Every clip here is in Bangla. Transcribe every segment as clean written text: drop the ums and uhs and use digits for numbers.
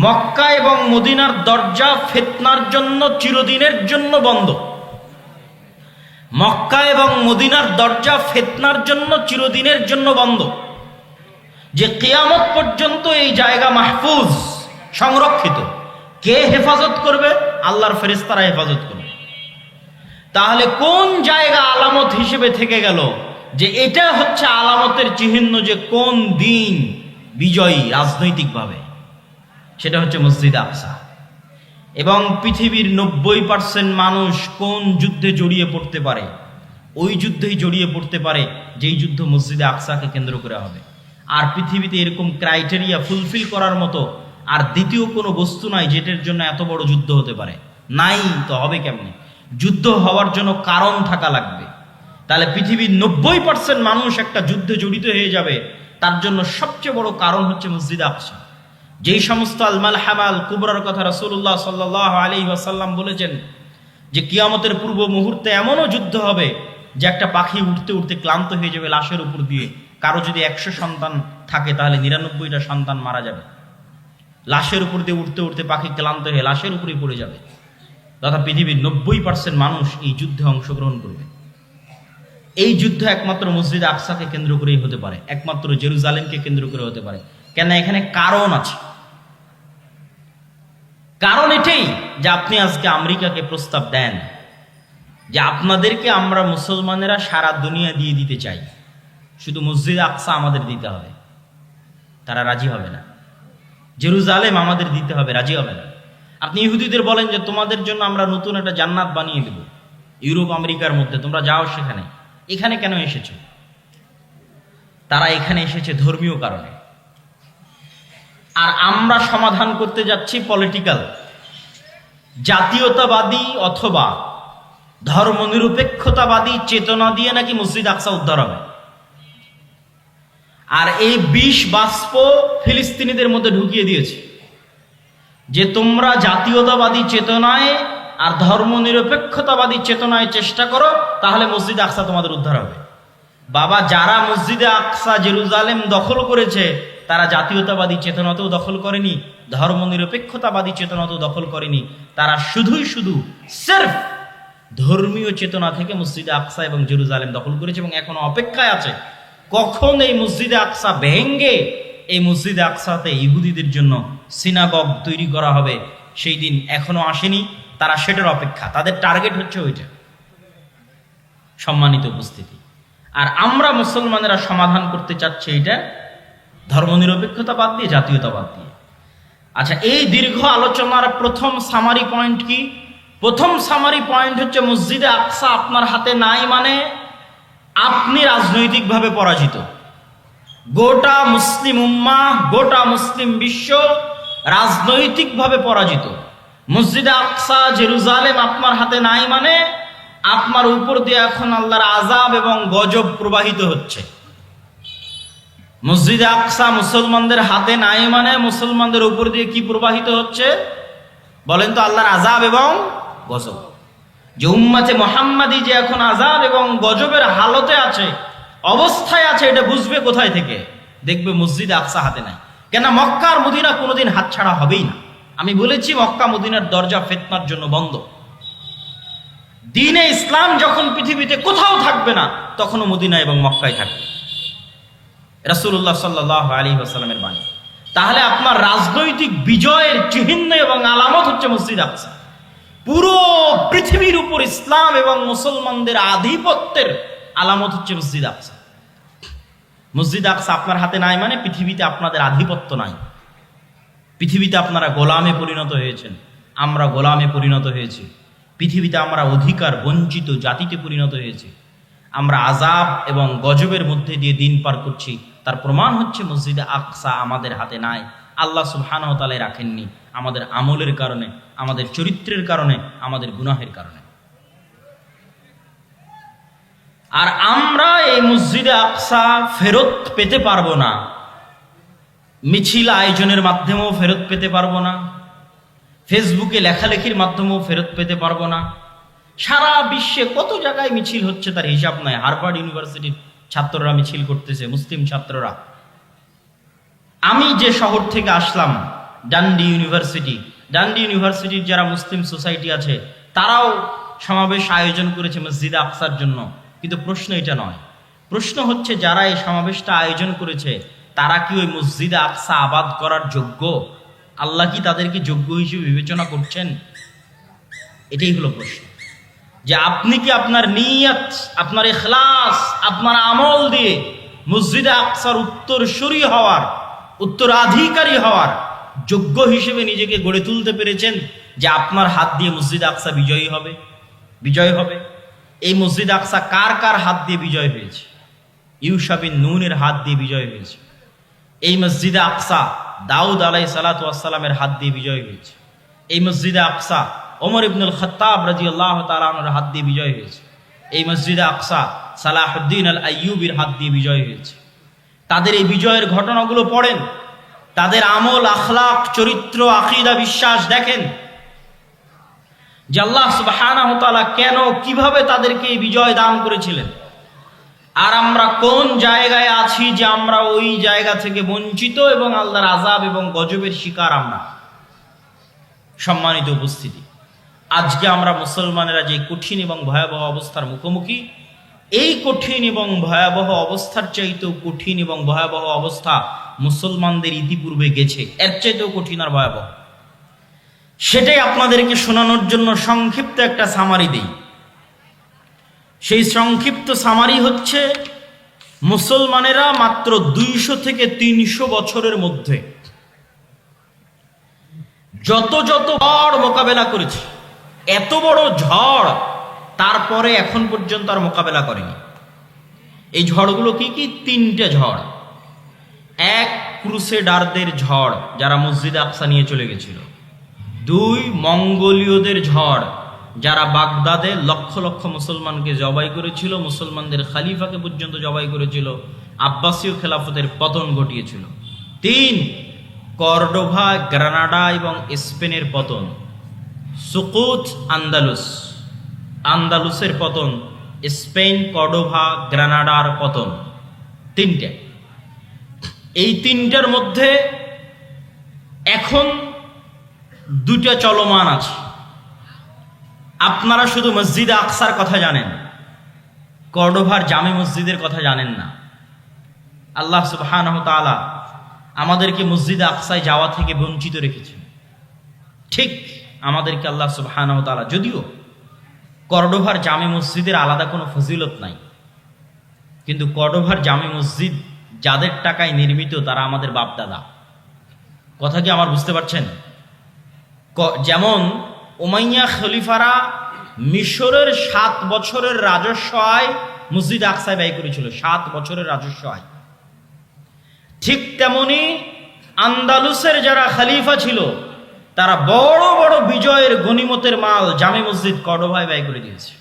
মক্কা এবং মদিনার দরজা ফিতনার জন্য চিরদিনের জন্য বন্ধ। মক্কা এবং মদিনার দরজা ফিতনার জন্য চিরদিনের জন্য বন্ধ, যে কিয়ামত পর্যন্ত এই জায়গা মাহফুজ, সংরক্ষিত। কে হেফাজত করবে? আল্লাহর ফেরেশতারা হেফাজত করবে। তাহলে কোন জায়গা আলামত হিসেবে থেকে গেল যে এটা হচ্ছে আলামতের চিহ্ন যে কোন দিন বিজয়ী রাজনৈতিকভাবে? সেটা হচ্ছে মসজিদে আকসা। এবং পৃথিবীর 90% মানুষ কোন যুদ্ধে জড়িয়ে পড়তে পারে? ওই যুদ্ধেই জড়িয়ে পড়তে পারে যেই যুদ্ধ মসজিদে আকসাকে কেন্দ্র করে হবে। আর পৃথিবীতে এরকম ক্রাইটেরিয়া ফুলফিল করার মতো আর দ্বিতীয় কোনো বস্তু নাই যেটার জন্য এত বড় যুদ্ধ হতে পারে। নাই তো হবে কেমনে? যুদ্ধ হওয়ার জন্য কারণ থাকা লাগবে। তাহলে পৃথিবীর 90% মানুষ একটা যুদ্ধে জড়িত হয়ে যাবে, তার জন্য সবচেয়ে বড় কারণ হচ্ছে মসজিদে আকসা। যেই সমস্ত আল মালহামাল কুবরার কথা রাসূলুল্লাহ সাল্লাল্লাহু আলাইহি ওয়াসাল্লাম বলেছেন যে কিয়ামতের পূর্ব মুহূর্তে এমনও যুদ্ধ হবে যে একটা পাখি উঠতে উঠতে ক্লান্ত হয়ে যাবে লাশের উপর দিয়ে। কারো যদি 100 সন্তান থাকে তাহলে 99টা সন্তান মারা যাবে। লাশের উপর দিয়ে উঠতে উঠতে পাখি ক্লান্ত হয়ে লাশের উপরেই পড়ে যাবে। তথা পৃথিবীর 90% মানুষ এই যুদ্ধে অংশগ্রহণ করবে। এই যুদ্ধ একমাত্র মসজিদে আকসাকে কেন্দ্র করেই হতে পারে, একমাত্র জেরুজালেমকে কেন্দ্র করে হতে পারে। কেন? এখানে কারণ আছে। কারণ এটাই যে আপনি আজকে আমেরিকাকে প্রস্তাব দেন যে আপনাদেরকে আমরা মুসলমানেরা সারা দুনিয়া দিয়ে দিতে চাই, শুধু মসজিদে আকসা আমাদের দিতে হবে। তারা রাজি হবে না। জেরুজালেম আমাদের দিতে হবে, রাজি হবে না। আপনি ইহুদিদের বলেন যে তোমাদের জন্য আমরা নতুন একটা জান্নাত বানিয়ে দেব ইউরোপ আমেরিকার মধ্যে, তোমরা যাও সেখানে। এখানে কেন এসেছে? তারা এখানে এসেছে ধর্মীয় কারণে। আর আমরা সমাধান করতে যাচ্ছি পলিটিক্যাল, জাতীয়তাবাদী অথবা ধর্মনিরপেক্ষতাবাদী চেতনা দিয়ে নাকি মসজিদ আকসা উদ্ধার হবে। আর এই বিষ বাষ্প ফিলিস্তিনিদের মধ্যে ঢুকিয়ে দিয়েছে যে তোমরা জাতীয়তাবাদী চেতনায় আর ধর্মনিরপেক্ষতাবাদী চেতনায় চেষ্টা করো, তাহলে মসজিদ আকসা তোমাদের উদ্ধার হবে। বাবা, যারা মসজিদে আকসা জেরুজালেম দখল করেছে তারা জাতীয়তাবাদী চেতনাতেও দখল করেনি, ধর্মনিরপেক্ষতাবাদী চেতনাতেও দখল করেনি। তারা শুধুই শুধু সির্ফ ধর্মীয় চেতনা থেকে মসজিদে আকসা এবং জেরুজালেম দখল করেছে এবং এখনো অপেক্ষায় আছে কখন এই মসজিদে আকসা ভেঙ্গে এই মসজিদে আকসাতে ইহুদিদের জন্য সিনাগগ তৈরি করা হবে। সেই দিন এখনো আসেনি, তারা সেটার অপেক্ষা। তাদের টার্গেট হচ্ছে ওইটা। সম্মানিত উপস্থিতি, আর আমরা মুসলমানেরা সমাধান করতে চাচ্ছি এটা ধর্মনিরপেক্ষতা বাদ দিয়ে, জাতীয়তাবাদ দিয়ে। আচ্ছা, এই দীর্ঘ আলোচনার প্রথম সামারি পয়েন্ট কি? প্রথম সামারি পয়েন্ট হচ্ছে মসজিদে আকসা আপনার হাতে নাই মানে আপনি রাজনৈতিকভাবে পরাজিত। গোটা মুসলিম উম্মাহ, গোটা মুসলিম বিশ্ব রাজনৈতিকভাবে পরাজিত। মসজিদে আকসা জেরুজালেম আপনার হাতে নাই মানে আপনার উপর দিয়ে এখন আল্লাহর আযাব এবং গজব প্রবাহিত হচ্ছে। মসজিদে আকসা মুসলমানদের হাতে নাই মানে মুসলমানদের উপর দিয়ে কি প্রবাহিত হচ্ছে বলেন তো? আল্লাহর আযাব এবং গজব। যে উম্মতে মুহাম্মাদি যে এখন আযাব এবং গজবের হালতে আছে, অবস্থায় আছে, এটা বুঝবে কোথায় থেকে? দেখবে মসজিদে আকসা হাতে নাই। কেন? মক্কা আর মদিনা কোনোদিন হাতছাড়া হবেই না। আমি বলেছি মক্কা মদিনার দরজা ফিতনার জন্য বন্ধ। দ্বীনে ইসলাম যখন পৃথিবীতে কোথাও থাকবে না, তখনও মদিনা এবং মক্কায় থাকবে। রাসূলুল্লাহ সাল্লাল্লাহু আলাইহি ওয়াসাল্লামের বাণী। তাহলে আপনার রাজনৈতিক বিজয়ের চিহ্ন এবং আলামত হচ্ছে মসজিদ আকসা। পুরো পৃথিবীর উপর ইসলাম এবং মুসলমানদের আধিপত্যের আলামত হচ্ছে মসজিদ আকসা। মসজিদ আকসা আপনার হাতে নাই মানে পৃথিবীতে আপনাদের আধিপত্য নাই। পৃথিবীতে আপনারা গোলামে পরিণত হয়েছেন, আমরা গোলামে পরিণত হয়েছি। পৃথিবীতে আমরা অধিকার বঞ্চিত জাতিতে পরিণত হয়েছি। আমরা আযাব এবং গজবের মধ্যে দিয়ে দিন পার করছি। তার প্রমাণ হচ্ছে মসজিদে আকসা আমাদের হাতে নাই। আল্লাহ সুবহানাহু ওয়া তাআলা রাখেননি, আমাদের আমলের কারণে, আমাদের চরিত্রের কারণে, আমাদের গুনাহের কারণে। আর আমরা এই মসজিদে আকসা ফেরত পেতে পারবো না, মিছিল আয়োজনের মাধ্যমেও ফেরত পেতে পারবো না, ফেসবুকে লেখালেখির মাধ্যমেও ফেরত পেতে পারবো না। সারা বিশ্বে কত জায়গায় মিছিল হচ্ছে তার হিসাব নাই। হার্ভার্ড ইউনিভার্সিটির ছাত্ররা মিছিল করতেছে, মুসলিম ছাত্ররা। আমি যে শহর থেকে আসলাম ডান্ডি ইউনিভার্সিটির যারা মুসলিম সোসাইটি আছে তারাও সমাবেশ আয়োজন করেছে মসজিদে আকসার জন্য। কিন্তু প্রশ্ন এটা নয়, প্রশ্ন হচ্ছে যারা এই সমাবেশটা আয়োজন করেছে তারা কি ওই মসজিদে আকসা আবাদ করার যোগ্য? আল্লাহ কি তাদেরকে যোগ্য হিসেবে বিবেচনা করছেন? এটাই হলো প্রশ্ন, যে আপনি কি আপনার নিয়ত, আপনার ইখলাস, আপনার আমল দিয়ে মসজিদে আকসার উত্তরসূরি হওয়ার, উত্তরাধিকারী হওয়ার যোগ্য হিসেবে নিজেকে গড়ে তুলতে পেরেছেন, যে আপনার হাত দিয়ে মসজিদ আকসা বিজয় হবে? এই মসজিদ আকসা কার কার হাত দিয়ে বিজয় হয়েছে? ইউশা বিন নুনের হাত দিয়ে বিজয় হয়েছে। এই মসজিদে আকসা দাউদ আলাইহিস সালাতু ওয়াস সালামের হাত দিয়ে বিজয় হয়েছে। এই মসজিদে আকসা ওমর ইবনুল খাত্তাব রাদিয়াল্লাহু তাআলা আনহুর হাত দিয়ে বিজয় হয়েছে। এই মসজিদে আকসা সালাহুদ্দিন আল আইয়ুবির হাত দিয়ে বিজয় হয়েছে। তাদের এই বিজয়ের ঘটনাগুলো পড়েন, তাদের আমল, আখলাক, চরিত্র, আকীদা, বিশ্বাস দেখেন, যে আল্লাহ সুবহানাহু ওয়া তাআলা কেন, কিভাবে তাদেরকে এই বিজয় দান করেছিলেন। আর আমরা কোন জায়গায় আছি যে আমরা ওই জায়গা থেকে বঞ্চিত এবং আল্লাহর আযাব এবং গজবের শিকার আমরা। সম্মানিত উপস্থিতি, আজকে আমরা মুসলমানেরা যে কঠিন এবং ভয়াবহ অবস্থার মুখোমুখি, এই কঠিন এবং ভয়াবহ অবস্থার চাইতেও কঠিন এবং ভয়াবহ অবস্থা মুসলমানদের ইতিপূর্বে গেছে, এর চাইতেও কঠিন আর ভয়াবহ। সেটাই আপনাদেরকে শোনানোর জন্য সংক্ষিপ্ত একটা সামারি দেই। সেই সংক্ষিপ্ত সামারি হচ্ছে, মুসলমানেরা মাত্র 200 থেকে 300 বছরের মধ্যে যত ঝড় মোকাবেলা করেছে, এত বড় ঝড় তারপরে এখন পর্যন্ত আর মোকাবেলা করেনি। এই ঝড়গুলো কি কি? 3টে ঝড়। এক, ক্রুসেডারদের ঝড়, যারা মসজিদে আকসা নিয়ে চলে গেছিল। 2, মঙ্গোলীয়দের ঝড়, যারা বাগদাদে লক্ষ লক্ষ মুসলমানকে জবাই করেছিল, মুসলমানদের খালিফাকে পর্যন্ত জবাই করেছিল, আব্বাসীয় খেলাফতের পতন ঘটিয়েছিল। 3, কর্ডোভা, গ্রানাডা এবং স্পেনের পতন। সুকুত আন্দালুসের পতন, স্পেন, কর্ডোভা, গ্রানাডার পতন। 3টে। এই 3টার মধ্যে এখন 2টা চলমান আছে। আপনারা শুধু মসজিদে আকসার কথা জানেন, কর্ডোভার জামে মসজিদের কথা জানেন না। আল্লাহ সুবহানাহু তাআলা আমাদেরকে মসজিদে আকসায় যাওয়া থেকে বঞ্চিত রেখেছেন। ঠিক আমাদেরকে আল্লাহ সুবহানাহু তাআলা, যদিও কর্ডোভার জামে মসজিদের আলাদা কোনো ফজিলত নাই, কিন্তু কর্ডোভার জামে মসজিদ যাদের টাকায় নির্মিত তারা আমাদের বাপদাদা। কথা কি আমার বুঝতে পারছেন? যেমন উমাইয়া খলিফারা মিশরের 7 বছরের রাজস্ব আয় মসজিদ আকসায় ব্যয় করেছিল, 7 বছরের রাজস্ব আয়। ঠিক তেমনি আন্দালুসের যারা খলিফা ছিল তারা বড় বড় বিজয়ের গনিমতের মাল জামে মসজিদ কর্ডোভায় ব্যয় করে দিয়েছে।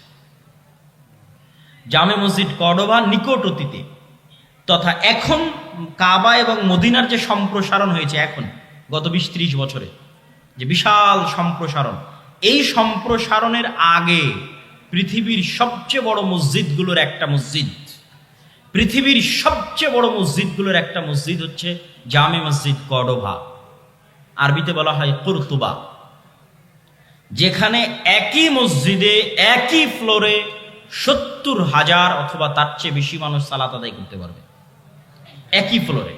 জামে মসজিদ কর্ডোভা নিকট অতীতে তথা এখন কাবা এবং মদিনার যে সম্প্রসারণ হয়েছে, এখন গত 20-30 বছরে যে বিশাল সম্প্রসারণ, এই সম্প্রসারণের আগে পৃথিবীর সবচেয়ে বড় মসজিদগুলোর একটা মসজিদ, পৃথিবীর সবচেয়ে বড় মসজিদগুলোর একটা মসজিদ হচ্ছে জামে মসজিদ কর্ডোভা, আরবিতে বলা হয় কুরতুবা, যেখানে একই মসজিদে একই ফ্লোরে 70,000 অথবা তার চেয়ে বেশি মানুষ সালাত আদায় করতে পারবে একই ফ্লোরে।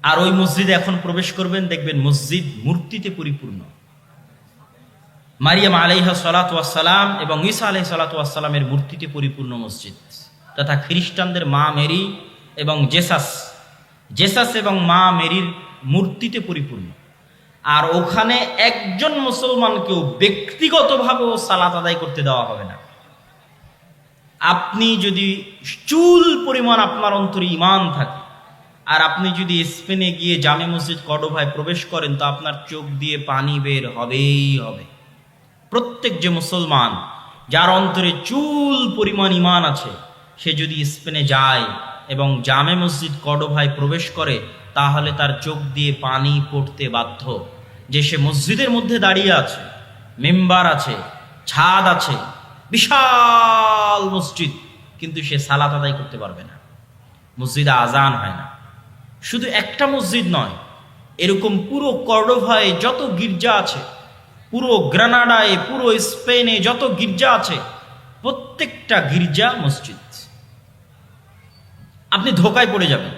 আর ওই মসজিদে এখন প্রবেশ করবেন, দেখবেন মসজিদ মূর্তিতে পরিপূর্ণ। মারিয়াম আলাইহা সালাতু ওয়াস সালাম এবং ঈসা আলাইহিস সালাতু ওয়াস সালামের মূর্তিতে পরিপূর্ণ মসজিদ, তথা খ্রিস্টানদের মা মেরি এবং জেসাস এবং মা মেরির মূর্তিতে পরিপূর্ণ। আর ওখানে একজন মুসলমানকেও ব্যক্তিগতভাবেও সালাত আদায় করতে দেওয়া হবে না। আপনি যদি চুল পরিমাণ আপনার অন্তরে ঈমান থাকে, আর আপনি যদি স্পেনে গিয়ে জামে মসজিদ কর্ডোভায় প্রবেশ করেন, তো আপনার চোখ দিয়ে পানি বের হবেই হবে। প্রত্যেক যে মুসলমান যার অন্তরে চুল পরিমাণ ঈমান আছে, সে যদি স্পেনে যায় এবং জামে মসজিদ কর্ডোভায় প্রবেশ করে, তাহলে তার চোখ দিয়ে পানি পড়তে বাধ্য, যে সে মসজিদের মধ্যে দাঁড়িয়ে আছে, মেম্বার আছে, ছাদ আছে, বিশাল মসজিদ, কিন্তু সে সালাত আদায় করতে পারবে না, মসজিদে আজান হয় না। শুধু একটা মসজিদ নয়, এরকম পুরো কর্ডোভায় যত গির্জা আছে, পুরো গ্রানাডায়, পুরো স্পেনে যত গির্জা আছে, প্রত্যেকটা গির্জা মসজিদ। আপনি ধোকায় পড়ে যাবেন।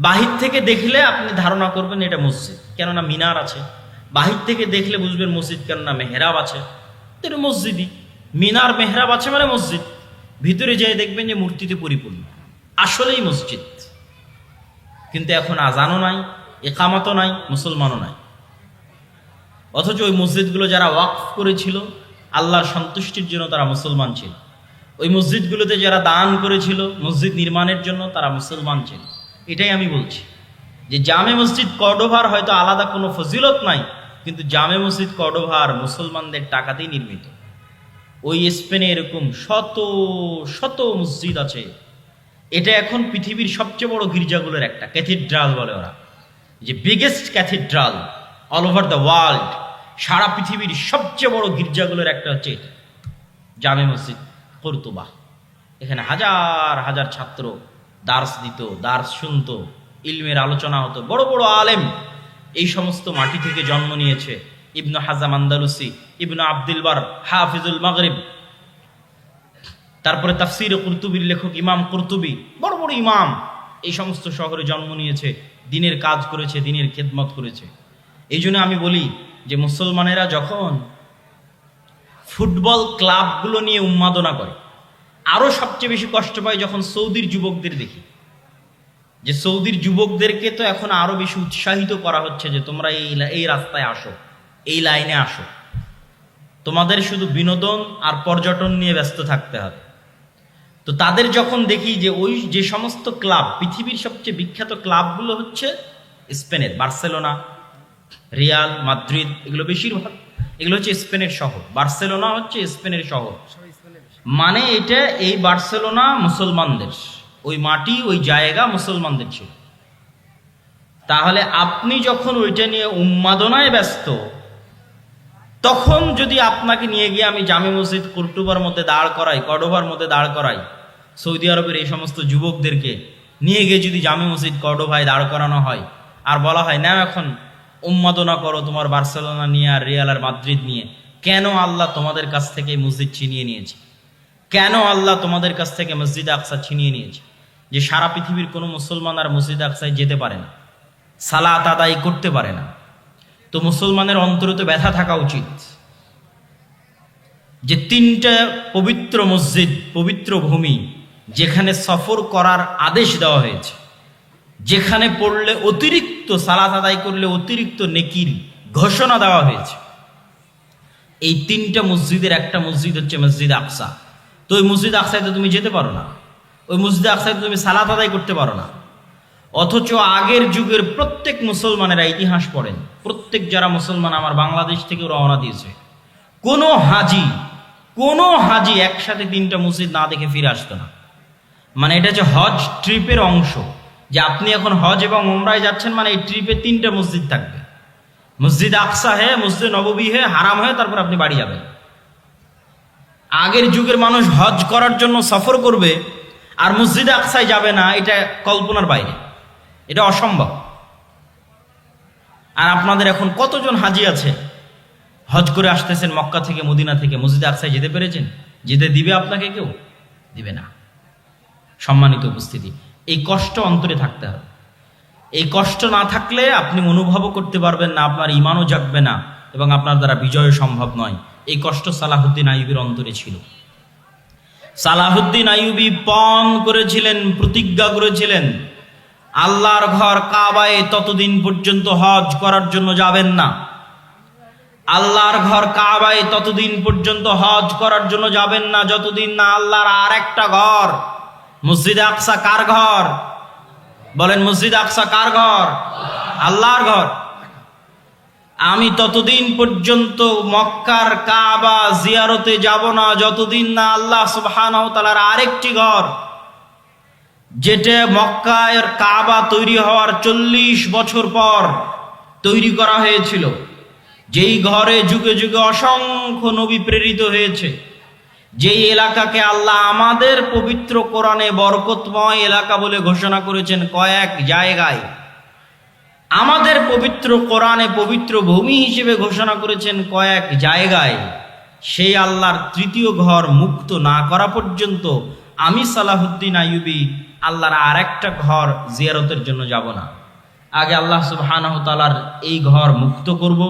বাহির থেকে দেখলে আপনি ধারণা করবেন এটা মসজিদ, কেননা মিনার আছে। বাহির থেকে দেখলে বুঝবেন মসজিদ, কেননা মেহরাব আছে। এটা মসজিদই, মিনার মেহরাব আছে মানে মসজিদ। ভিতরে যেয়ে দেখবেন যে মূর্তিতে পরিপূর্ণ, আসলেই মসজিদ। কিন্তু এখন আজানও নাই, একামতও নাই, মুসলমানও নাই। অথচ ওই মসজিদগুলো যারা ওয়াকফ করেছিল আল্লাহর সন্তুষ্টির জন্য, তারা মুসলমান ছিল। ওই মসজিদগুলোতে যারা দান করেছিল মসজিদ নির্মাণের জন্য, তারা মুসলমান ছিল। এটাই আমি বলছি যে জামে মসজিদ কর্ডোভার হয়তো আলাদা কোনো ফজিলত নাই, কিন্তু জামে মসজিদ কর্ডোভার মুসলমানদের টাকাতেই নির্মিত। ওই স্পেনে এরকম শত শত মসজিদ আছে। এটা এখন পৃথিবীর সবচেয়ে বড় গির্জাগুলোর একটা, ক্যাথিড্রাল বলে ওরা, যে biggest cathedral all over the world. সারা পৃথিবীর সবচেয়ে বড় গির্জাগুলোর একটা হচ্ছে এটা, জামে মসজিদ কর্তুবা। এখানে হাজার হাজার ছাত্র দার্স দিত, দার্স শুনতো, ইলমের আলোচনা হতো। বড় বড় আলেম এই সমস্ত মাটি থেকে জন্ম নিয়েছে। ইবনু হাজাম আন্দালুসি, ইবনু আব্দুল বার, হাফিজুল মাগরিব, তারপরে তাফসির কুরতুবির লেখক ইমাম কুরতুবি, বড় বড় ইমাম এই সমস্ত শহরে জন্ম নিয়েছে, দিনের কাজ করেছে, দিনের খেদমত করেছে। এই জন্য আমি বলি যে মুসলমানেরা যখন ফুটবল ক্লাবগুলো নিয়ে উন্মাদনা করে, আরো সবচেয়ে বেশি কষ্ট পায় যখন সৌদির যুবকদের দেখি। যে সৌদির যুবকদেরকে তো এখন আরো বেশি উৎসাহিত করা হচ্ছে যে তোমরা এই রাস্তায় আসো, এই লাইনে আসো, তোমাদের শুধু বিনোদন আর পর্যটন নিয়ে ব্যস্ত থাকতে হবে। তো তাদের যখন দেখি যে ওই যে সমস্ত ক্লাব, পৃথিবীর সবচেয়ে বিখ্যাত ক্লাবগুলো হচ্ছে স্পেনের, বার্সেলোনা, রিয়াল মাদ্রিদ, এগুলো বেশিরভাগ এগুলো হচ্ছে স্পেনের শহর। বার্সেলোনা হচ্ছে স্পেনের শহর, মানে এটা এই বার্সেলোনা মুসলমানদের, ওই মাটি ওই জায়গা মুসলমানদের ছিল। তাহলে আপনি যখন ওইটা নিয়ে উন্মাদনায় ব্যস্ত, তখন যদি আপনাকে নিয়ে গিয়ে আমি জামে মসজিদ কর্তুবার মধ্যে দাঁড় করাই, কর্ডোভার মধ্যে দাঁড় করাই, সৌদি আরবের এই সমস্ত যুবকদেরকে নিয়ে গিয়ে যদি জামে মসজিদ কর্ডোভায় দাঁড় করানো হয় আর বলা হয় না এখন উন্মাদনা করো তোমার বার্সেলোনা নিয়ে আর রিয়াল আর মাদ্রিদ নিয়ে, কেন আল্লাহ তোমাদের কাছ থেকে মসজিদ ছিনিয়ে নিয়েছে? কেন আল্লাহ তোমাদের কাছ থেকে মসজিদ আকসা ছিনিয়ে নিয়েছে? যে সারা পৃথিবীর কোনো মুসলমান আর মসজিদ আকসায় যেতে পারে না, সালাত আদায় করতে পারে না। তো মুসলমানের অন্তরে তো ব্যথা থাকা উচিত যে তিনটা পবিত্র মসজিদ, পবিত্র ভূমি, যেখানে সফর করার আদেশ দেওয়া হয়েছে, যেখানে পড়লে অতিরিক্ত সালাত আদায় করলে অতিরিক্ত নেকির ঘোষণা দেওয়া হয়েছে, এই তিনটা মসজিদের একটা মসজিদ হচ্ছে মসজিদ আকসা। তো ওই মসজিদ আকসায় তো তুমি যেতে পারো না, ওই মসজিদ আকসায় তুমি সালাত আদায় করতে পারো না। অথচ আগের যুগের প্রত্যেক মুসলমানেরা ইতিহাস পড়েন, প্রত্যেক যারা মুসলমান আমার বাংলাদেশ থেকে রওনা দিয়েছে, কোনো হাজি একসাথে তিনটা মসজিদ না দেখে ফিরে আসতো না। মানে এটা যে হজ ট্রিপের অংশ, যে আপনি এখন হজ এবং উমরায় যাচ্ছেন, মানে এই ট্রিপে তিনটা মসজিদ থাকবে, মসজিদ আকসা হে, মসজিদ নববী হে, হারাম হয়ে তারপর আপনি বাড়ি যাবেন। আগের যুগের মানুষ হজ করার জন্য সফর করবে আর মসজিদ আকসায় যাবে না, এটা কল্পনার বাইরে, এটা অসম্ভব। আর আপনাদের এখন কতজন হাজি আছে হজ করে আসতেছেন মক্কা থেকে, মদিনা থেকে, মসজিদ আকসায় যেতে পেরেছেন? যেতে দিবে আপনাকে? কেউ দিবে না। সম্মানিত উপস্থিতি, এই কষ্ট অন্তরে থাকতে হবে। এই কষ্ট না থাকলে আপনি অনুভবও করতে পারবেন না, আপনার ইমানও জাগবে না এবং আপনার দ্বারা বিজয় সম্ভব নয়। এই কষ্ট সালাহুদ্দিন আইয়ুবীর অন্তরে ছিল। সালাহুদ্দিন আইয়ুবী পণ করেছিলেন, প্রতিজ্ঞা করেছিলেন, আল্লাহর ঘর কাবায় ততদিন পর্যন্ত হজ করার জন্য যাবেন না। আল্লাহর ঘর কাবায় ততদিন পর্যন্ত হজ করার জন্য যাবেন না যতদিন না আল্লাহর আর একটা ঘর মসজিদ আকসা। কার ঘর বলেন? মসজিদ আকসা কার ঘর? আল্লাহর ঘর। আমি ততদিন পর্যন্ত মক্কার কাবা জিয়ারতে যাব না যতদিন না আল্লাহ সুবহানাহু ওয়া তাআলার আরেকটি ঘর, যেটা মক্কার কাবা তৈরি হওয়ার 40 বছর পর তৈরি করা হয়েছিল, যেই ঘরে যুগে যুগে অসংখ্য নবী প্রেরিত হয়েছে, যেই এলাকাকে আল্লাহ আমাদের পবিত্র কোরআনে বরকতময় এলাকা বলে ঘোষণা করেছেন কয়েক জায়গায়। আমাদের পবিত্র কোরআনে পবিত্র ভূমি হিসেবে ঘোষণা করেছেন কয়েক জায়গায়, সেই আল্লাহর তৃতীয় ঘর মুক্ত না করা পর্যন্ত আমি সালাহুদ্দিন আইয়ুবী আল্লাহর আর একটা ঘর জিয়ারতের জন্য যাব না। আগে আল্লাহ সুবহানাহু ওয়া তাআলার এই ঘর মুক্ত করব,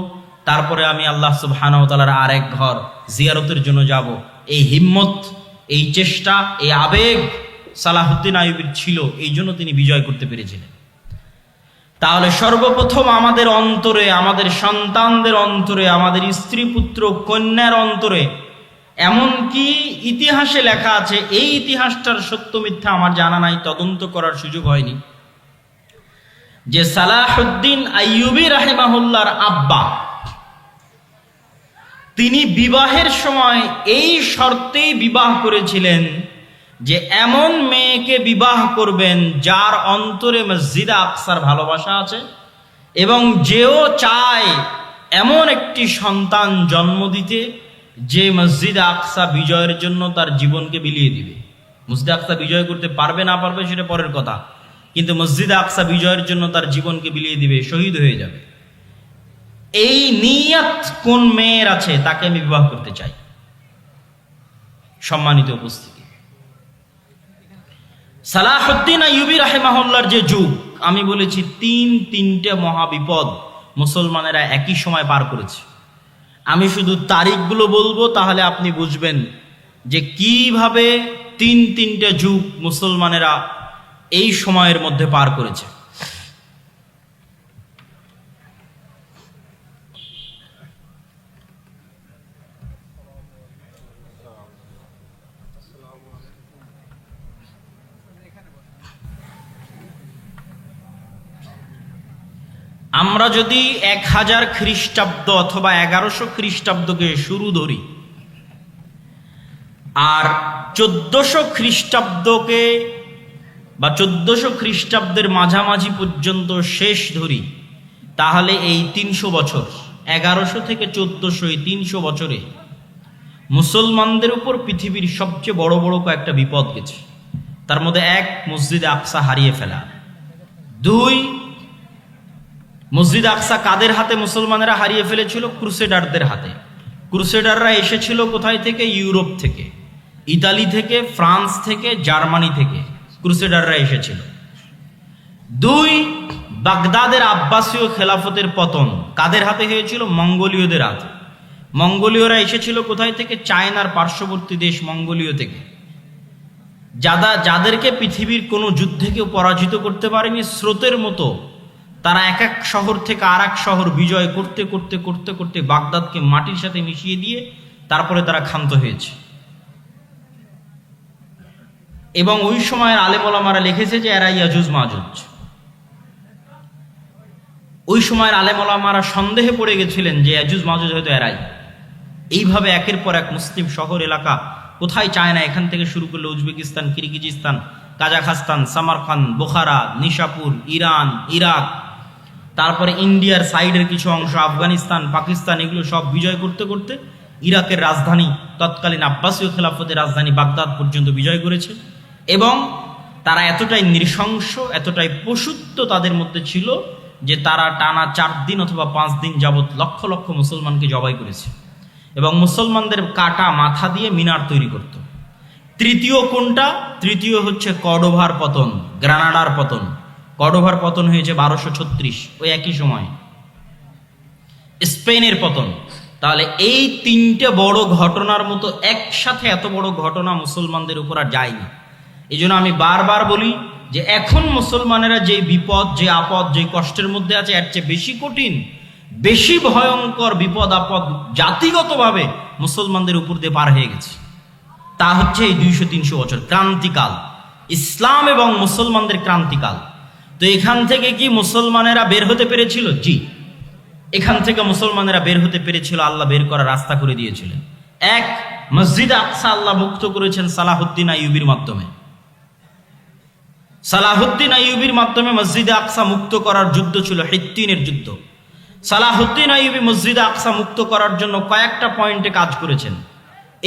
তারপরে আমি আল্লাহ সুবহানাহু ওয়া তাআলার আরেক ঘর জিয়ারতের জন্য যাব। এই হিম্মত, এই চেষ্টা, এই আবেগ সালাহুদ্দিন আইয়ুবীর ছিল, এই জন্য তিনি বিজয় করতে পেরেছিলেন। তাহলে সর্বপ্রথম আমাদের অন্তরে, আমাদের সন্তানদের অন্তরে, আমাদের স্ত্রী পুত্র কন্যার অন্তরে, এমনকি ইতিহাসে লেখা আছে, এই ইতিহাসটার সত্য মিথ্যা আমার জানা নাই, তদন্ত করার সুযোগ হয়নি, যে সালাহুদ্দিন আইয়ুবী রাহিমাহুল্লাহর আব্বা তিনি বিবাহের সময় এই শর্তেই বিবাহ করেছিলেন যে এমন মেয়েকে বিবাহ করবেন যার অন্তরে মসজিদে আকসার ভালোবাসা আছে এবং যেও চায় এমন একটি সন্তান জন্ম দিতে যে মসজিদে আকসা বিজয়ের জন্য তার জীবনকে বিলিয়ে দিবে। মসজিদে আকসা বিজয় করতে পারবে না পারবে সেটা পরের কথা, কিন্তু মসজিদে আকসা বিজয়ের জন্য তার জীবনকে বিলিয়ে দিবে, শহীদ হয়ে যাবে। এই নিয়ত কোন মেয়ের আছে তাকে আমি বিবাহ করতে চাই। সম্মানিত উপস্থিতি, সালাহুদ্দিন আইয়ুবী রাহিমাহুল্লাহর যে যুগ, আমি বলেছি তিনটে মহাবিপদ মুসলমানেরা একই সময় পার করেছে। আমি শুধু তারিখগুলো বলবো, তাহলে আপনি বুঝবেন যে কিভাবে তিনটে যুগ মুসলমানেরা এই সময়ের মধ্যে পার করেছে। আমরা যদি 1000 খ্রিস্টাব্দ অথবা 1100 খ্রিস্টাব্দকে শুরু ধরি আর 1400 খ্রিস্টাব্দকে বা 1400 খ্রিস্টাব্দের মাঝামাঝি পর্যন্ত শেষ ধরি, তাহলে এই 300 বছর, 1100 থেকে 1400, এই 300 বছরে মুসলমানদের উপর পৃথিবীর সবচেয়ে বড় বড় কয়েকটা বিপদ গেছে। তার মধ্যে 1, মসজিদে আকসা হারিয়ে ফেলা। 2, মসজিদ আকসা কাদের হাতে মুসলমানেরা হারিয়ে ফেলেছিল? ক্রুসেডারদের হাতে। ক্রুসেডাররা এসেছিল কোথায় থেকে? ইউরোপ থেকে, ইতালি থেকে, ফ্রান্স থেকে, জার্মানি থেকে ক্রুসেডাররা এসেছিল। 2, বাগদাদের আব্বাসীয় খেলাফতের পতন কাদের হাতে হয়েছিল? মঙ্গোলীয়দের হাতে। মঙ্গোলীয়রা এসেছিল কোথায় থেকে? চায়নার পার্শ্ববর্তী দেশ মঙ্গোলীয় থেকে, যাদেরকে পৃথিবীর কোনো যুদ্ধে কেউ পরাজিত করতে পারেনি। স্রোতের মতো তারা এক এক শহর থেকে আর এক শহর বিজয় করতে করতে করতে করতে বাগদাদকে মাটির সাথে মিশিয়ে দিয়ে তারপরে তারা ক্ষান্ত হয়েছে। এবং ওই সময়ের আলেম ওলামারা লিখেছে যে এরা ইয়াজুজ মাজুজ। ওই সময়ের আলেম ওলামারা সন্দেহে পড়ে গেছিলেন যে ইয়াজুজ মাজুজ হয়তো এরাই। এইভাবে একের পর এক মুসলিম শহর এলাকা, কোথায় চায়না, এখান থেকে শুরু করলে Uzbekistan, Kyrgyzstan, Kazakhstan, Samarkand, বোখারা, Nishapur, Iran, Iraq, তারপরে ইন্ডিয়ার সাইডের কিছু অংশ, আফগানিস্তান, পাকিস্তান, এগুলো সব বিজয় করতে করতে ইরাকের রাজধানী, তৎকালীন আব্বাসীয় খেলাফতের রাজধানী বাগদাদ পর্যন্ত বিজয় করেছে। এবং তারা এতটাই নৃশংস, এতটাই পশুত্ব তাদের মধ্যে ছিল যে তারা টানা 4 দিন অথবা 5 দিন যাবৎ লক্ষ লক্ষ মুসলমানকে জবাই করেছে এবং মুসলমানদের কাটা মাথা দিয়ে মিনার তৈরি করত। তৃতীয় কোনটা? তৃতীয় হচ্ছে কর্ডোভার পতন, গ্রানাডার পতন। কর্ডোভার পতন হয়েছে 1236, ওই একই সময় স্পেনের পতন। তাহলে এই 3টে বড় ঘটনার মতো একসাথে এত বড় ঘটনা মুসলমানদের উপর আর যায়নি। এই জন্য আমি বারবার বলি যে এখন মুসলমানেরা যে বিপদ, যে আপদ, যে কষ্টের মধ্যে আছে, এর চেয়ে বেশি কঠিন, বেশি ভয়ঙ্কর বিপদ আপদ জাতিগতভাবে মুসলমানদের উপর দিয়ে পার হয়ে গেছে। তা হচ্ছে এই 200-300 বছর ক্রান্তিকাল, ইসলাম এবং মুসলমানদের ক্রান্তিকাল। তো এখান থেকে কি মুসলমানেরা বের হতে পেরেছিল? জি, এখান থেকে মুসলমানেরা বের হতে পেরেছিল। আল্লাহ বের করার রাস্তা করে দিয়েছিলেন। 1, মসজিদ আকসা আল্লাহ মুক্ত করেছেন সালাহুদ্দিন আইয়ুবীর মাধ্যমে। সালাহুদ্দিন আইয়ুবীর মাধ্যমে মসজিদে আকসা মুক্ত করার যুদ্ধ ছিল হিত্তিনের যুদ্ধ। সালাহুদ্দিন আইয়ুবী মসজিদে আকসা মুক্ত করার জন্য কয়েকটা পয়েন্টে কাজ করেছেন।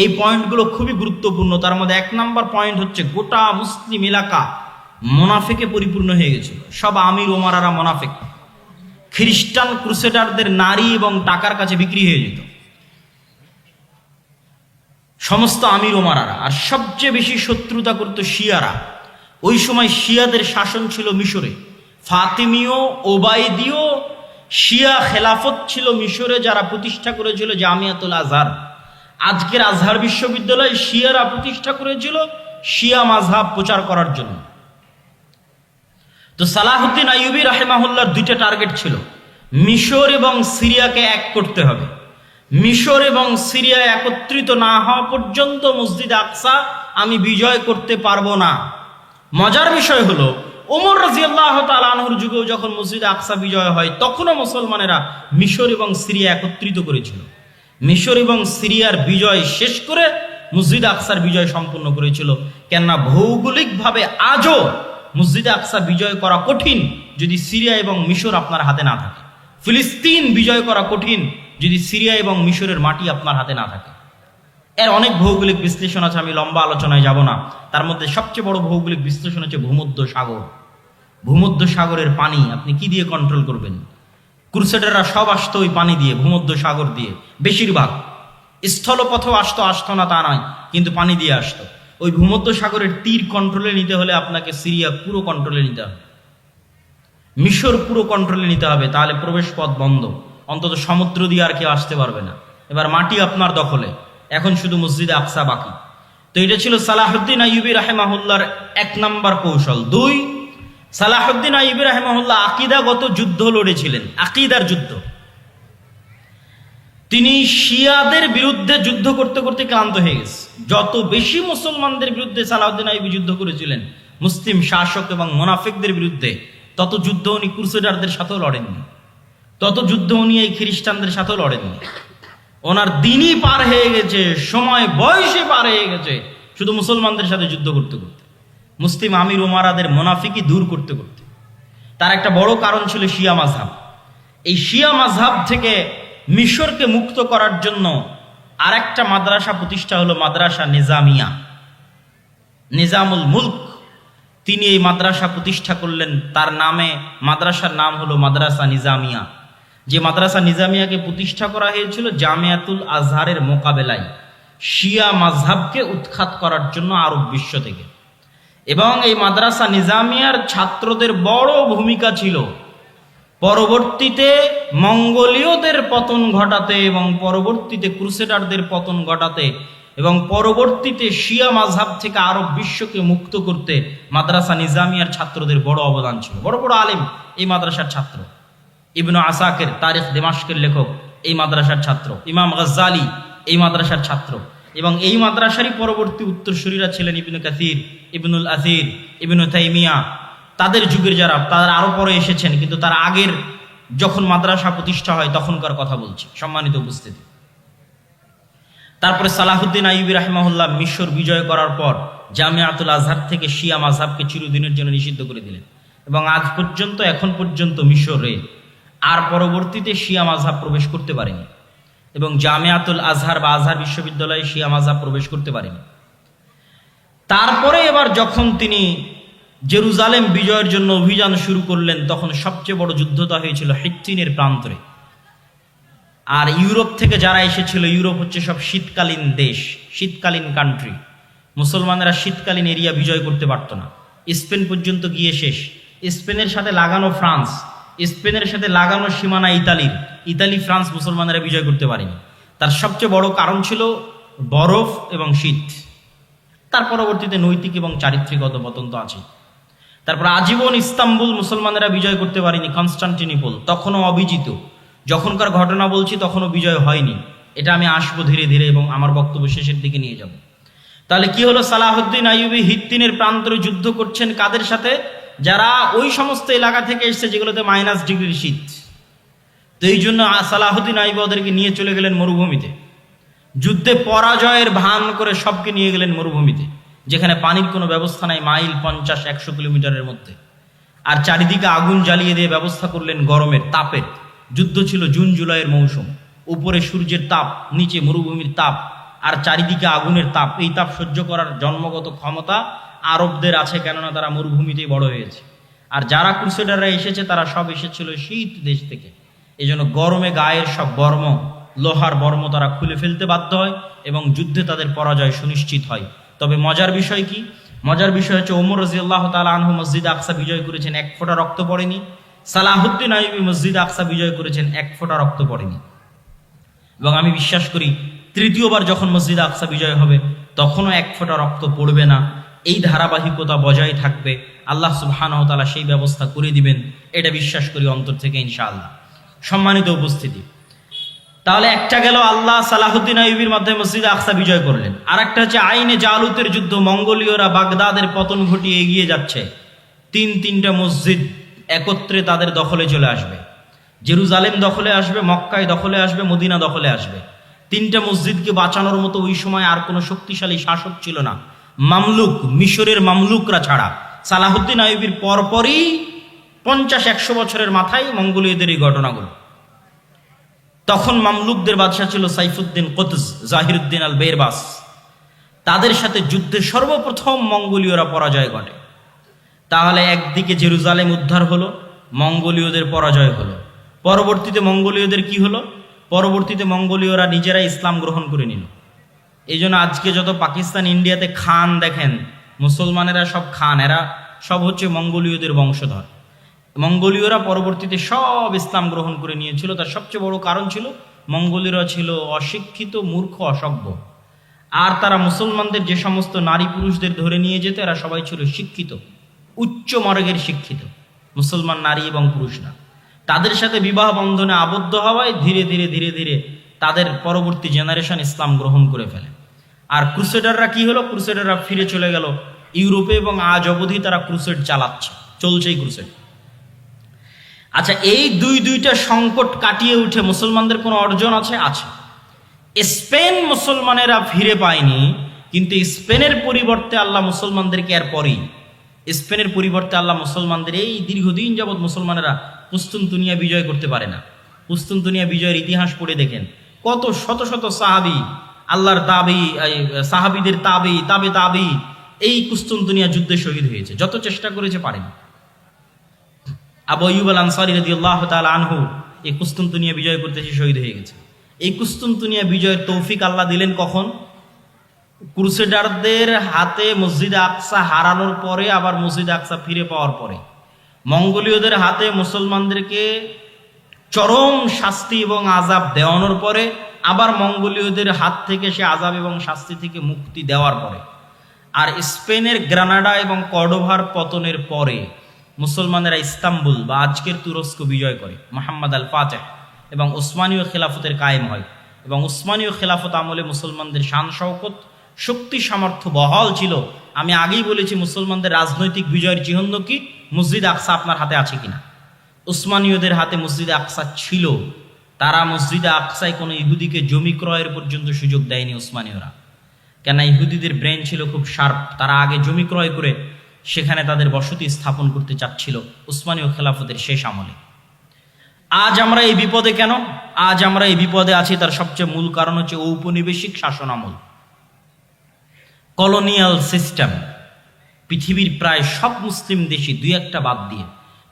এই পয়েন্টগুলো খুবই গুরুত্বপূর্ণ। তার মধ্যে 1 নম্বর পয়েন্ট হচ্ছে গোটা মুসলিম এলাকা মুনাফিকে পরিপূর্ণ হয়ে গেছিল। সব আমির ওমারারা মুনাফিক। খ্রিস্টান ক্রুসেডারদের নারী এবং টাকার কাছে বিক্রি হয়ে যেত সমস্ত আমির ওমারারা। আর সবচেয়ে বেশি শত্রুতা করত শিয়ারা। ওই সময় শিয়াদের শাসন ছিল মিশরে, ফাতিমীয় ওবায়দীয় শিয়া খেলাফত ছিল মিশরে, যারা প্রতিষ্ঠা করেছিল জামিয়াতুল আজহার। আজকের আজহার বিশ্ববিদ্যালয় শিয়ারা প্রতিষ্ঠা করেছিল শিয়া মাযহাব প্রচার করার জন্য। তো সালাহুদ্দিন আইয়ুবী রাহিমাহুল্লাহর দুইটা টার্গেট ছিল, মিশর এবং সিরিয়াকে এক করতে হবে। মিশর এবং সিরিয়া একত্রিত না হওয়া পর্যন্ত মসজিদ আকসা আমি বিজয় করতে পারবো না। মজার বিষয় হলো ওমর রাদিয়াল্লাহু তাআলা আনহুর যুগেও যখন মসজিদ আকসা বিজয় হয় তখনও মুসলমানেরা মিশর এবং সিরিয়া একত্রিত করেছিল। মিশর এবং সিরিয়ার বিজয় শেষ করে মসজিদ আকসার বিজয় সম্পন্ন করেছিল। কেননা ভৌগোলিকভাবে আজও মসজিদ আকসা বিজয় করা কঠিন যদি সিরিয়া এবং মিশর আপনার হাতে না থাকে। ফিলিস্তিন বিজয় করা কঠিন যদি সিরিয়া এবং মিশরের মাটি আপনার হাতে না থাকে। এর অনেক ভৌগোলিক বিশ্লেষণ আছে, আমি লম্বা আলোচনায় যাব না। তার মধ্যে সবচেয়ে বড় ভৌগোলিক বিশ্লেষণ হচ্ছে ভূমধ্য সাগর। ভূমধ্য সাগরের পানি আপনি কি দিয়ে কন্ট্রোল করবেন? ক্রুসেডাররা সব আসতো ওই পানি দিয়ে, ভূমধ্য সাগর দিয়ে। বেশিরভাগ স্থলপথেও আসতো না তা নয়, কিন্তু পানি দিয়ে আসতো। ওই ভূমধ্য সাগরের তীর কন্ট্রোলে নিতে হলে আপনাকে সিরিয়া পুরো কন্ট্রোলে নিতে হবে, মিশর পুরো কন্ট্রোলে নিতে হবে, তাহলে প্রবেশ পথ বন্ধ। অন্তত সমুদ্র দিয়ে আর কেউ আসতে পারবে না। এবার মাটি আপনার দখলে, এখন শুধু মসজিদে আকসা বাকি। তো এটা ছিল সালাহুদ্দিন আইয়ুবী রাহিমাহুল্লাহর 1 নম্বর কৌশল। 2, সালাহুদ্দিন আইয়ুবী রাহিমাহুল্লাহ আকীদাগত যুদ্ধ লড়েছিলেন, আকীদার যুদ্ধ। তিনি শিয়াদের বিরুদ্ধে যুদ্ধ করতে করতে ক্লান্ত হয়ে গেছে। যত বেশি মুসলমানদের বিরুদ্ধে সালাহুদ্দিন আইয়ুবী যুদ্ধ করেছিলেন, মুসলিম শাসক এবং মুনাফিকদের বিরুদ্ধে, তত যুদ্ধ উনি ক্রুসেডারদের সাথেও লড়েননি, তত যুদ্ধ উনি এই খ্রিস্টানদের সাথেও লড়েননি। ওনার দিনই পার হয়ে গেছে, সময় বয়সে পার হয়ে গেছে শুধু মুসলমানদের সাথে যুদ্ধ করতে করতে, মুসলিম আমির ওমারাদের মুনাফিকি দূর করতে করতে। তার একটা বড় কারণ ছিল শিয়া মাযহাব। এই শিয়া মাযহাব থেকে মিশরকে মুক্ত করার জন্য আরেকটা মাদ্রাসা প্রতিষ্ঠা হলো মাদ্রাসা নিজামিয়া। নিজামুল মুলক তিনি এই মাদ্রাসা প্রতিষ্ঠা করলেন। তার নামে মাদ্রাসার নাম হলো মাদ্রাসা নিজামিয়া। যে মাদ্রাসা নিজামিয়াকে প্রতিষ্ঠা করা হয়েছিল জামিয়াতুল আজহারের মোকাবেলায়, শিয়া মাযহাবকে উৎখাত করার জন্য আরব বিশ্ব থেকে। এবং এই মাদ্রাসা নিজামিয়ার ছাত্রদের বড় ভূমিকা ছিল পরবর্তীতে মঙ্গোলীয়দের পতন ঘটাতে এবং পরবর্তীতে ক্রুসেডারদের পতন ঘটাতে এবং পরবর্তীতে শিয়া মাযহাব থেকে আরব বিশ্বকে মুক্ত করতে মাদ্রাসা নিজামিয়ার ছাত্রদের বড় অবদান ছিল। বড় বড় আলেম এই মাদ্রাসার ছাত্র। ইবনু আসাকির তারিখ দিমাশকের লেখক এই মাদ্রাসার ছাত্র। ইমাম গাজ্জালি এই মাদ্রাসার ছাত্র। এবং এই মাদ্রাসারই পরবর্তী উত্তরসূরিরা ছিলেন ইবনু কাসির, ইবনুল আসির, ইবনু তাইমিয়া। তাদের যুগের যারা, তারা আরো পরে এসেছেন, কিন্তু তার আগের যখন মাদ্রাসা প্রতিষ্ঠা হয় তখনকার কথা বলছি, সম্মানিত উপস্থিতি। তারপরে সালাহুদ্দিন আইয়ুবী রাহিমাহুল্লাহ মিশর বিজয় করার পর জামিয়াতুল আজহার থেকে শিয়া মাযহাবকে চিরদিনের জন্য নিষিদ্ধ করে দিলেন। এবং আজ পর্যন্ত, এখন পর্যন্ত মিশরে আর পরবর্তীতে শিয়া মাযহাব প্রবেশ করতে পারেনি, এবং জামিয়াতুল আজহার বা আজহার বিশ্ববিদ্যালয়ে শিয়া মাযহাব প্রবেশ করতে পারেনি। তারপরে এবার যখন তিনি জেরুজালেম বিজয়ের জন্য অভিযান শুরু করলেন, তখন সবচেয়ে বড় যুদ্ধটা হয়েছিল হিত্তিনের প্রান্তরে। আর ইউরোপ থেকে যারা এসেছিল, ইউরোপ হচ্ছে সব শীতকালীন দেশ, শীতকালীন কান্ট্রি। মুসলমানেরা শীতকালীন এরিয়া বিজয় করতে পারত না। স্পেন পর্যন্ত গিয়ে শেষ। স্পেনের সাথে লাগানো ফ্রান্স, স্পেনের সাথে লাগানো সীমানা ইতালির, ইতালি ফ্রান্স মুসলমানেরা বিজয় করতে পারেনি। তার সবচেয়ে বড় কারণ ছিল বরফ এবং শীত। তার পরবর্তীতে নৈতিক এবং চারিত্রিক অধঃপতন তো আছে। তারপর আজীবন ইস্তাম্বুল মুসলমানেরা বিজয় করতে পারেনি। কনস্টান্টিনোপল তখনও অবিজিত। যখনকার ঘটনা বলছি তখনও বিজয় হয়নি। এটা আমি আসবো ধীরে ধীরে এবং আমার বক্তব্য শেষের দিকে নিয়ে যাব। তাহলে কি হলো? সালাহুদ্দিন আইয়ুবী হিত্তিনের প্রান্তরে যুদ্ধ করছেন কাদের সাথে? যারা ওই সমস্ত এলাকা থেকে এসছে যেগুলোতে -ডিগ্রির শীত। তো এই জন্য সালাহুদ্দিন আইয়ুবী ওদেরকে নিয়ে চলে গেলেন মরুভূমিতে। যুদ্ধে পরাজয়ের ভান করে সবকে নিয়ে গেলেন মরুভূমিতে, যেখানে পানির কোনো ব্যবস্থা নাই, মাইল 50-100 কিলোমিটারের মধ্যে। আর চারিদিকে আগুন জ্বালিয়ে দিয়ে ব্যবস্থা করলেন গরমের, তাপের। যুদ্ধ ছিল জুন জুলাইয়ের মৌসুম। উপরে সূর্যের তাপ, নিচে মরুভূমির তাপ, আর চারিদিকে আগুনের তাপ। এই তাপ সহ্য করার জন্মগত ক্ষমতা আরবদের আছে, কেননা তারা মরুভূমিতেই বড় হয়েছে। আর যারা ক্রুসেডাররা এসেছে তারা সব এসেছিল শীত দেশ থেকে। এই জন্য গরমে গায়ের সব বর্ম, লোহার বর্ম তারা খুলে ফেলতে বাধ্য হয় এবং যুদ্ধে তাদের পরাজয় সুনিশ্চিত হয়। তবে মজার বিষয় কি? মজার বিষয় হচ্ছে ওমর রাদিয়াল্লাহু তাআলা আনহু মসজিদ আকসা বিজয় করেছেন, এক ফোঁটা রক্ত পড়েনি। সালাহুদ্দিন আইয়ুবী মসজিদ আকসা বিজয় করেছেন, এক ফোঁটা রক্ত পড়েনি। এবং আমি বিশ্বাস করি তৃতীয়বার যখন মসজিদ আকসা বিজয় হবে তখনও এক ফোঁটা রক্ত পড়বে না। এই ধারাবাহিকতা বজায় থাকবে, আল্লাহ সুবহানাহু ওয়া তাআলা সেই ব্যবস্থা করে দিবেন, এটা বিশ্বাস করি অন্তর থেকে ইনশাআল্লাহ। সম্মানিত উপস্থিতি, তাহলে একটা গেল আল্লাহ সালাহুদ্দিন আইয়ুবীর মাধ্যমে মসজিদ আকসা বিজয় করলেন। আর একটা হচ্ছে আইনে জালুতের যুদ্ধ, মঙ্গোলীয়রা বাগদাদের পতন ঘটিয়ে এগিয়ে যাচ্ছে, তিনটা মসজিদ একত্রে তাদের দখলে চলে আসবে। জেরুজালেম দখলে আসবে, মক্কায় দখলে আসবে, মদিনা দখলে আসবে। তিনটা মসজিদকে বাঁচানোর মতো ওই সময় আর কোনো শক্তিশালী শাসক ছিল না, মামলুক, মিশরের মামলুকরা ছাড়া। সালাহুদ্দিন আইয়ুবীর পরপরই 50-100 বছরের মাথায় মঙ্গোলীয়দের এই ঘটনাগুলো। তখন মামলুকদের বাদশাহ ছিল সাইফুদ্দিন কুতজ, জাহিরুদ্দিন আল বেরবাস। তাদের সাথে যুদ্ধে সর্বপ্রথম মঙ্গোলীয়রা পরাজয় ঘটে। তাহলে একদিকে জেরুজালেম উদ্ধার হলো, মঙ্গোলীয়দের পরাজয় হলো। পরবর্তীতে মঙ্গোলীয়দের কি হলো? পরবর্তীতে মঙ্গোলীয়রা নিজেরাই ইসলাম গ্রহণ করে নিল। এই জন্য আজকে যত পাকিস্তান, ইন্ডিয়াতে খান দেখেন, মুসলমানেরা সব খান, এরা সব হচ্ছে মঙ্গোলীয়দের বংশধর। মঙ্গোলীয়রা পরবর্তীতে সব ইসলাম গ্রহণ করে নিয়েছিল। তার সবচেয়ে বড় কারণ ছিল মঙ্গোলীয়রা ছিল অশিক্ষিত, মূর্খ, অসভ্য। আর তারা মুসলমানদের যে সমস্ত নারী পুরুষদের ধরে নিয়ে যেত এরা সবাই ছিল শিক্ষিত, উচ্চ মার্গের শিক্ষিত, মুসলমান নারী এবং পুরুষ না। তাদের সাথে বিবাহ বন্ধনে আবদ্ধ হওয়ায় ধীরে ধীরে ধীরে ধীরে তাদের পরবর্তী জেনারেশন ইসলাম গ্রহণ করে ফেলে। আর ক্রুসেডাররা কি হলো? ক্রুসেডাররা ফিরে চলে গেল ইউরোপে এবং আজ অবধি তারা ক্রুসেড চালাচ্ছে, চলছেই ক্রুসেড। আচ্ছা, এই দুইটা সংকট কাটিয়ে উঠে মুসলমানদের কোনো অর্জন আছে? আছে। স্পেন মুসলমানেরা ফিরে পায়নি, কিন্তু স্পেনের পরিবর্তে আল্লাহ মুসলমানদেরকে এরপরেই, স্পেনের পরিবর্তে আল্লাহ মুসলমানদের এই দীর্ঘদিন যাবৎ মুসলমানেরা কুস্তুনতুনিয়া বিজয় করতে পারে না। কুস্তুনতুনিয়া বিজয়ের ইতিহাস পড়ে দেখেন, কত শত শত সাহাবি, আল্লাহর তাবি, সাহাবিদের তাবি এই কুস্তুনতুনিয়া যুদ্ধে শহীদ হয়েছে। যত চেষ্টা করেছে পারেনি। আবু আইয়ুব আল আনসারী রাদিয়াল্লাহু তাআলা আনহু এই কুস্তুনতুনিয়া বিজয় করতে এসে শহীদ হয়ে গেছে। এই কুস্তুনতুনিয়া বিজয়ের তৌফিক আল্লাহ দিলেন কখন? ক্রুসেডারদের হাতে মসজিদে আকসা হারানোর পরে, আবার মসজিদে আকসা ফিরে পাওয়ার পরে। মঙ্গোলীয়দের হাতে মুসলমানদেরকে চরম শাস্তি এবং আযাব দেওয়ানোর পরে, আবার মঙ্গোলীয়দের হাত থেকে সে আযাব এবং শাস্তি থেকে মুক্তি দেওয়ার পরে। আর স্পেনের গ্রানাডা এবং কর্ডোভার পতনের পরে মুসলমানেরা ইস্তাম্বুল বা আজকের তুরস্ক বিজয় করে, মুহাম্মদ আল ফাতেহ, এবং উসমানীয় খেলাফতের কায়েম হয়। এবং উসমানীয় খেলাফত আমলে মুসলমানদের শান শওকত, শক্তি, সামর্থ্য বহাল ছিল। আমি আগেই বলেছি মুসলমানদের রাজনৈতিক বিজয়ের চিহ্ন কি? মসজিদ আকসা আপনার হাতে আছে কিনা? উসমানীয়দের হাতে মসজিদে আকসা ছিল। তারা মসজিদে আকসায় কোনো ইহুদিকে জমি ক্রয়ের পর্যন্ত সুযোগ দেয়নি উসমানীয়রা, কেন ইহুদিদের ব্রেন ছিল খুব শার্প। তারা আগে জমি ক্রয় করে সেখানে তাদের বসতি স্থাপন করতে চাচ্ছিল উসমানীয় খেলাফতের শেষ আমলে। আজ আমরা এই বিপদে কেন? আজ আমরা এই বিপদে আছি তার সবচেয়ে মূল কারণ হচ্ছে ঔপনিবেশিক শাসন আমল, কলোনিয়াল সিস্টেম। পৃথিবীর প্রায় সব মুসলিম দেশই, দুই একটা বাদ দিয়ে,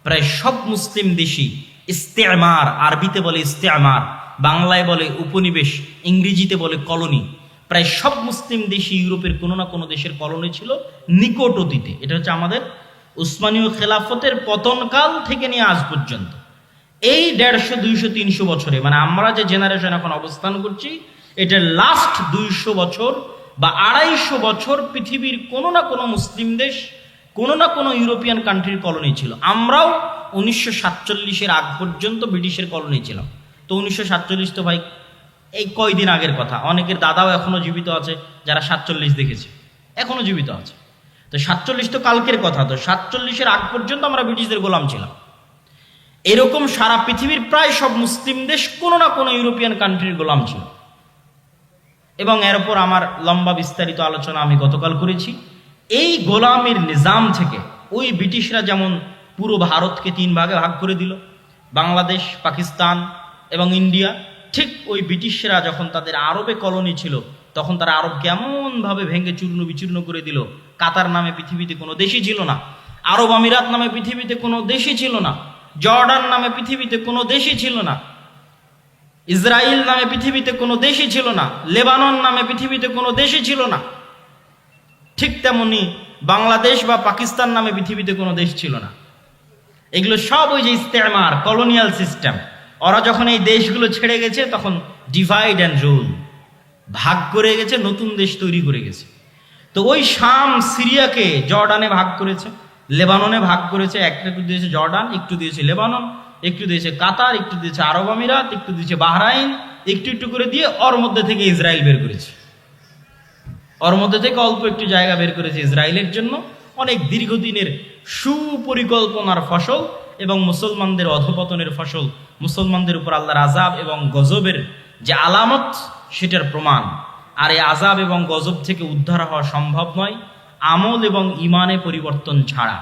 প্রায় সব মুসলিম দেশই ইস্তেমার, আরবিতে বলে ইস্তেমার, বাংলায় বলে উপনিবেশ, ইংরেজিতে বলে কলোনি। প্রায় সব মুসলিম দেশই ইউরোপের কোনো না কোনো দেশের কলোনি ছিল নিকট অতীতে। এটা হচ্ছে আমাদের উসমানীয় খেলাফতের পতনকাল থেকে নিয়ে আজ পর্যন্ত এই 150, 200, 300 বছরে, মানে আমরা যে জেনারেশন এখন অবস্থান করছি, এটা লাস্ট 200 বছর বা 250 বছর পৃথিবীর কোনো না কোনো মুসলিম দেশ, কোনো না কোনো ইউরোপিয়ান কান্ট্রির কলোনি ছিল। আমরাও 1947-এর আগ পর্যন্ত ব্রিটিশের কলোনি ছিলাম। তো 1947 তো ভাই এই কয়দিন আগের কথা। অনেকের দাদাও এখনো জীবিত আছে যারা 47 দেখেছে, এখনো জীবিত আছে। তো 47 তো কালকের কথা। তো 47-এর আগ পর্যন্ত আমরা ব্রিটিশদের গোলাম ছিলাম। এরকম সারা পৃথিবীর প্রায় সব মুসলিম দেশ কোনো না কোনো ইউরোপিয়ান কান্ট্রির গোলাম ছিল। এবং এর উপর আমার লম্বা বিস্তারিত আলোচনা আমি গতকাল করেছি। এই গোলামের নিজাম থেকে ওই ব্রিটিশরা যেমন পুরো ভারতকে 3 ভাগে ভাগ করে দিল, বাংলাদেশ, পাকিস্তান এবং ইন্ডিয়া, ঠিক ওই ব্রিটিশরা যখন তাদের আরবে কলোনি ছিল তখন তারা আরবকে এমনভাবে ভেঙে চূর্ণ বিচূর্ণ করে দিল, কাতার নামে পৃথিবীতে কোনো দেশই ছিল না। আরব আমিরাত নামে পৃথিবীতে কোনো দেশই ছিল না, জর্ডান নামে পৃথিবীতে কোনো দেশই ছিল না, ইসরায়েল নামে পৃথিবীতে কোনো দেশই ছিল না, লেবানন নামে পৃথিবীতে কোনো দেশই ছিল না। ঠিক তেমনি বাংলাদেশ বা পাকিস্তান নামে পৃথিবীতে কোনো দেশ ছিল না। এগুলো সব ওই যে ইস্তেমার, কলোনিয়াল সিস্টেম। ওরা যখন এই দেশগুলো ছেড়ে গেছে তখন ডিভাইড অ্যান্ড রুল, ভাগ করে গেছে, নতুন দেশ তৈরি করে গেছে। তো ওই শাম সিরিয়াকে জর্ডানে ভাগ করেছে, লেবাননে ভাগ করেছে, একটু দিয়েছে জর্ডান, একটু দিয়েছে লেবানন, একটু দিয়েছে কাতার, একটু দিয়েছে আরব আমিরাত, একটু দিয়েছে বাহরাইন, একটু একটু করে দিয়ে ওর মধ্যে থেকে ইসরায়েল বের করেছে। ওর মধ্যে থেকে অল্প একটু জায়গা বের করেছে ইসরায়েলের জন্য। অনেক দীর্ঘদিনের সুপরিকল্পনার ফসল এবং মুসলমানদের অধপতনের ফসল, মুসলমানদের উপর আল্লাহর আযাব এবং গজবের যে আলামত সেটার প্রমাণ। আর এই আযাব এবং গজব থেকে উদ্ধার হওয়া সম্ভব নয় আমল এবং ইমানে পরিবর্তন ছাড়া।